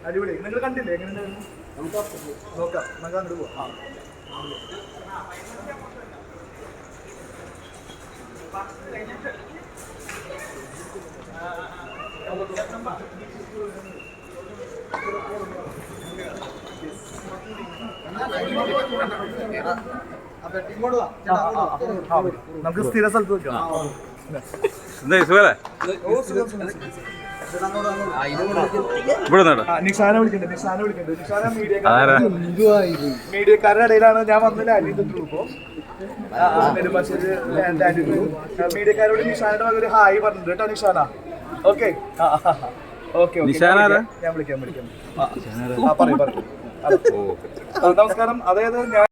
അടിപൊളി. നിങ്ങൾ കണ്ടില്ലേ എങ്ങനെ നോക്കാം, നമുക്ക് അങ്ങോട്ട് പോവാം. നമുക്ക് സ്ഥിര സ്ഥലത്ത് വെക്കാം. നിഷാനെ വിളിക്കണ്ടേ? മീഡിയക്കാരുടെ ഇടയിലാണ് ഞാൻ വന്നില്ല. മീഡിയക്കാരോട് നിഷാനയുടെ മകൻ ഹായ് പറഞ്ഞിട്ടുണ്ട് കേട്ടോ. നിഷാന ഓക്കെ ഓക്കെ ഞാൻ വിളിക്കാം. പറയും. നമസ്കാരം. അതായത് ഞാൻ